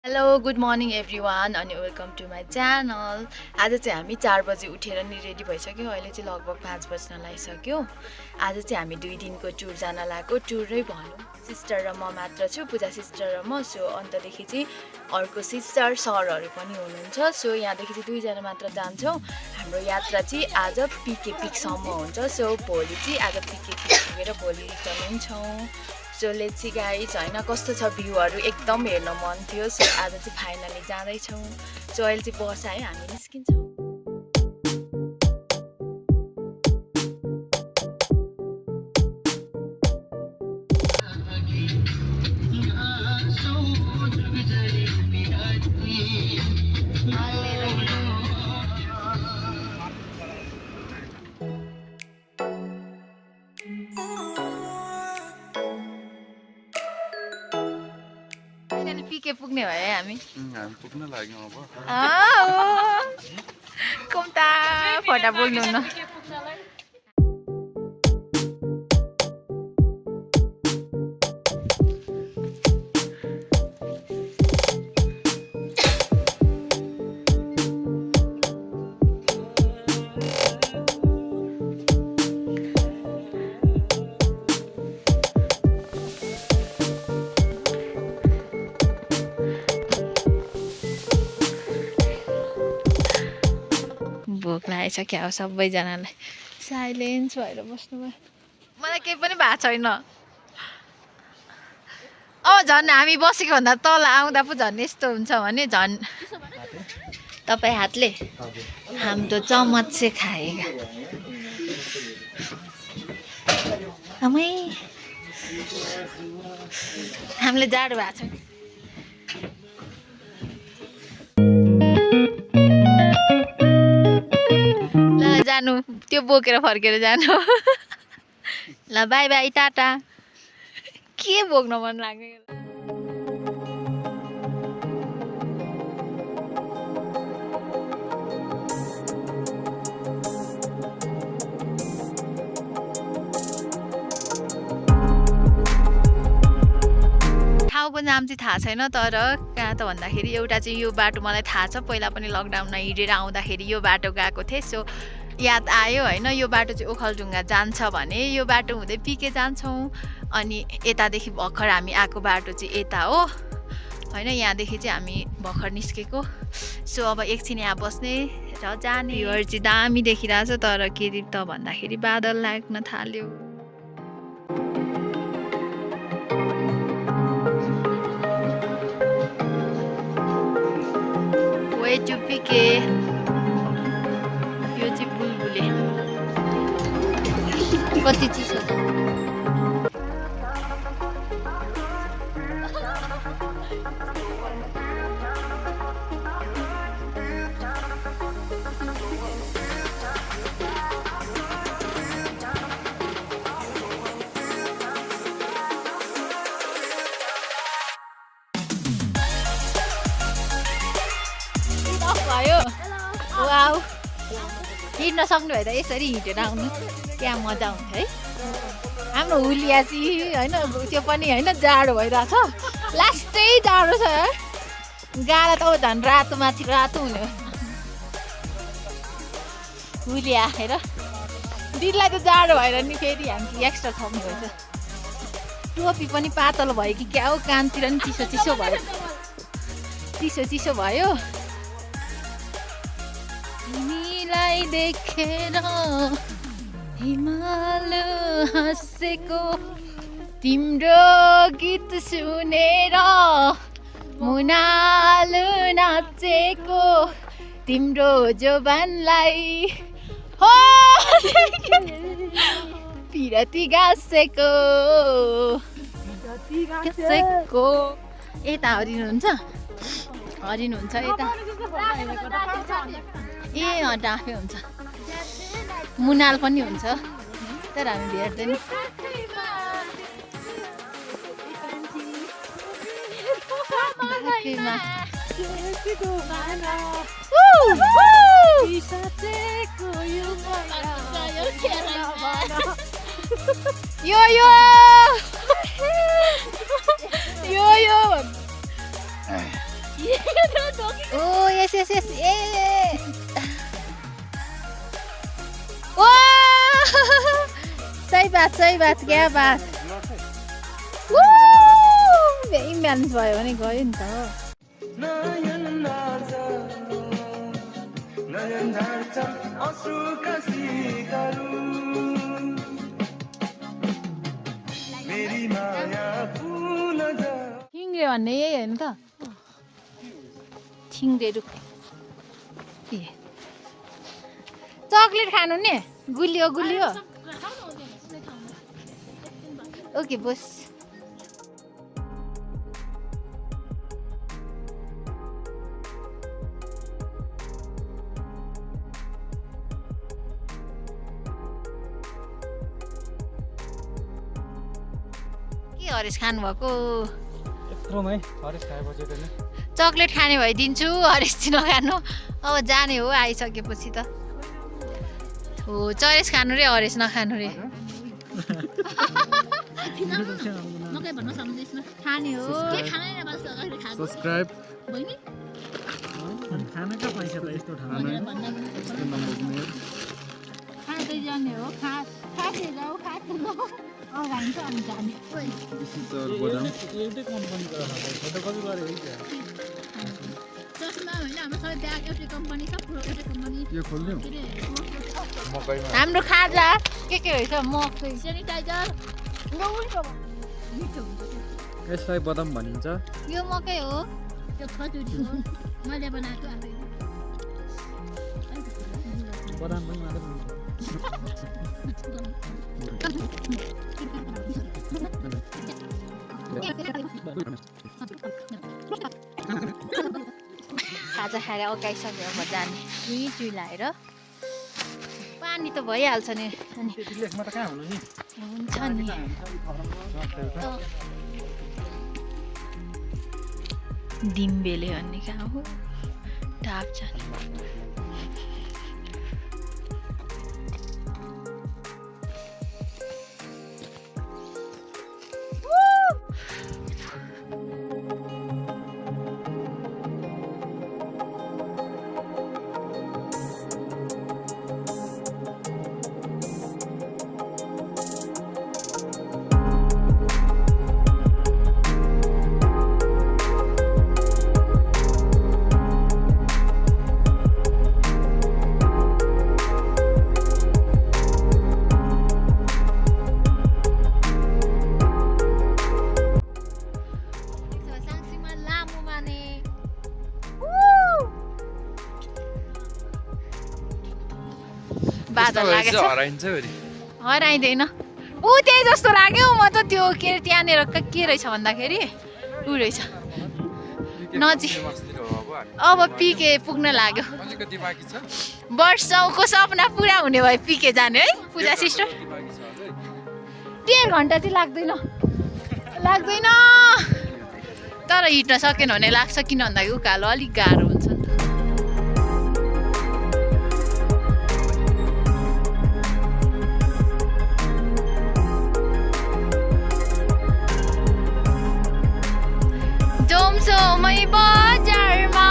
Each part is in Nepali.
हेलो गुड मर्निङ एभ्रिवान अनि वेलकम टु माई च्यानल। आज चाहिँ हामी 4 बजे उठेर नि रेडी भइसक्यो। अहिले चाहिँ लगभग 5 बज्न लागिसक्यो। आज चाहिँ हामी 2 दिनको टुर जान लागेको। टुरै भनौँ, सिस्टर र म मात्र छु, पूजा सिस्टर र म। सो अन्तदेखि चाहिँ अर्को सिस्टर सरहरू पनि हुनुहुन्छ। सो यहाँदेखि चाहिँ 2 जना मात्र जान्छौँ। हाम्रो यात्रा चाहिँ आज पिके पिकसम्म हुन्छ। सो भोलि चाहिँ आज पिके पिक पुगेर भोलि रिटर्न हुन्छौँ। सो लेट्स सी गाइज, होइन कस्तो छ भ्यूहरू एकदम हेर्न मन थियो। सो आज चाहिँ फाइनली जाँदैछौँ। सो अहिले चाहिँ बस आयो, हामी निस्किन्छौँ। पिके पुग्ने भयो है हामी पुग्न लाग्यौँ अब। कम्ता फटा बोल्नु न। भोक लागिसक्यो अब सबैजनालाई। साइलेन्स भएर बस्नुभयो, मलाई केही पनि भएको छैन। झन् हामी बसेको भन्दा तल आउँदा पो झन् यस्तो हुन्छ भने झन् तपाईँ हातले हाम्रो चम्मच चाहिँ खाएगा। आमै हामीले जाडो भएको छ। जानु त्यो बोकेर फर्केर जानु। ल बाई बाई टाटा। के बोक्न मन लाग्यो। ठाउँको नाम चाहिँ थाहा छैन, तर कहाँ त भन्दाखेरि एउटा चाहिँ यो बाटो मलाई थाहा छ। पहिला पनि लकडाउनमा हिँडेर आउँदाखेरि यो बाटो गएको थिएँ। सो याद आयो होइन, यो बाटो चाहिँ ओखलढुङ्गा जान्छ भने यो बाटो हुँदै पिके जान्छौँ। अनि यतादेखि भर्खर हामी आएको बाटो चाहिँ यता हो होइन। यहाँदेखि चाहिँ हामी भर्खर निस्केको। सो अब एकछिन यहाँ बस्ने र जाने। भ्यूहरू चाहिँ दामी देखिरहेछ, तर के त भन्दाखेरि बादल लाग्न थाल्यो। Way to Pikey. यो चाहिँ बुलबुले कति चिसो छ। भयो वाउ, हिँड्न सक्नु भए त यसरी हिँडेर आउनु, क्या मजा हुन्छ है। हाम्रो हुलिया चाहिँ होइन, त्यो पनि होइन जाडो भइरहेछ। लास्टै जाडो छ यार। गाडा त झन् रातो माथि रातो हुने हुलिया हेर। दिदीलाई त जाडो भएर नि फेरि हामी एक्स्ट्रा थप्नु भएछ। टोपी पनि पातलो भयो कि क्या हो, कानतिर नि चिसो चिसो भयो, चिसो चिसो भयो। तिमीलाई देखेर हिमाल हाँसेको, तिम्रो गीत सुनेर मुनाल नाचेको, तिम्रो जोबानलाई हो पिरती गाँसेको गाँसेको। यता हरिनुहुन्छ, हरिनुहुन्छ यता। ए डाँफे हुन्छ, मुनाल पनि हुन्छ, तर हामी भेट्दैन। यो यो यो यो ओ यस यस यस ए वाह सही बात क्या बात इम्ब्यालेन्स भयो भने गयो नि त हो ठिङ्ग्रे भन्ने यही होइन त ठिङ्ग्रे रुख ए चक्लेट खानु नि गुलियो ओके बस के हरेस खानु भएको यत्रोमै हरेस खाएपछि त चक्लेट खाने भए दिन्छु हरेस चाहिँ नखानु अब जाने हो आइसकेपछि त हो चरेस खानु रे हरेस नखानु रे खाने हो सब्स्क्राइब खानाका पैसा त यस्तो ठाउँमा खाँदै जाने हो खाँदै जाऊ खान्छ अनि जाने एउटै कम्पनीको फोटोकपी गरे यो खोल्नु हाम्रो खाजा के रहेछ मक सेनिटाइजर यसलाई बदाम भनिन्छ यो मकै हो त्यो खजुरी हो मैले बनाएको बदाम पनि मात्र खाजा खाएर अगाइसक्यो अब जाने चुई लाएर पानी त भइहाल्छ नि अनि लेखमा त कहाँ हुनु नि हुन्छ नि डिम्बेले भन्ने कहाँ हो टाप जाने हराइँदैन ऊ त्यही जस्तो लाग्यो म त त्यो के अरे त्यहाँनिर के रहेछ भन्दाखेरि ऊ रहेछ नजिक अब पिके पुग्न लाग्यो वर्षौको सपना पुरा हुने भयो पिके जाने है पूजा सिस्टर 1.5 घन्टा चाहिँ लाग्दैन तर हिँड्न सकेन भने लाग्छ किन भन्दाखेरि उकालो अलिक गाह्रो हुन्छ नि त जोमसोमै बजारमा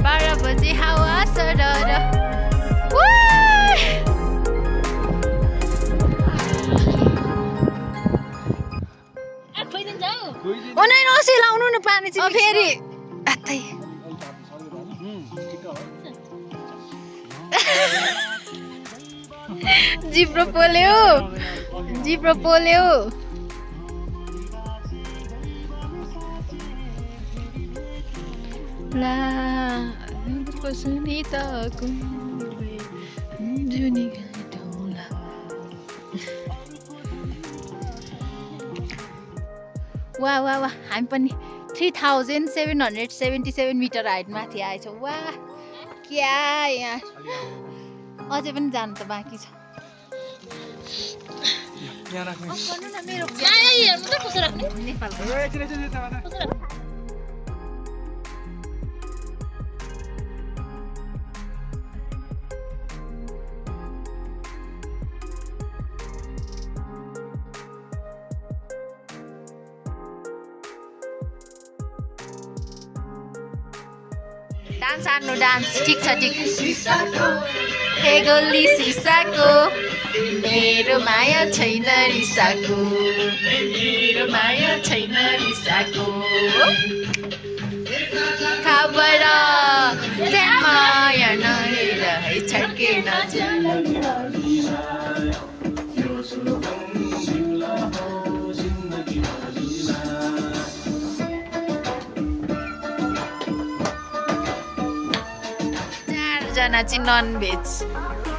12 बजे हावा सरर उनै नसेलाउनु न पानी चाहिँ फेरि अत्तै जिब्रो पोल्यो ला सुनिताको जुनी ढौला वाह वाह वाह हामी पनि 3777 मिटर हाइट माथि आएछौँ वाह क्या यहाँ अझै पनि जानु त बाँकी छ नेपालको डान्स हान्नु डान्स ठिक छ ठिक हे गोली सिसाको मेरो माया छैन रिसाको मेरो माया छैन रिसाको खबर माया नहेर है छड्के चारजना चाहिँ नन भेज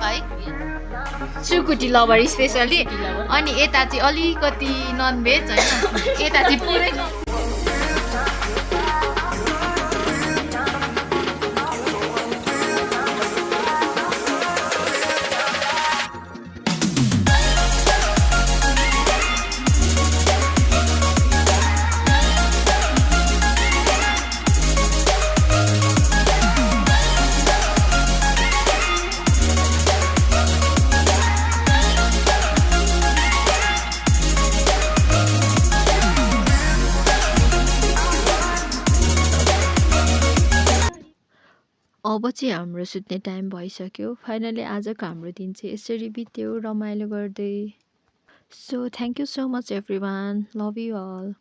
है सुकुटी लभर स्पेसली अनि यता चाहिँ अलिकति नन भेज होइन यता चाहिँ पुरै अब चाहिँ हाम्रो सुत्ने टाइम भइसक्यो फाइनली आजको हाम्रो दिन चाहिँ यसरी बित्यो रमाइलो गर्दै so thank you so much everyone love you all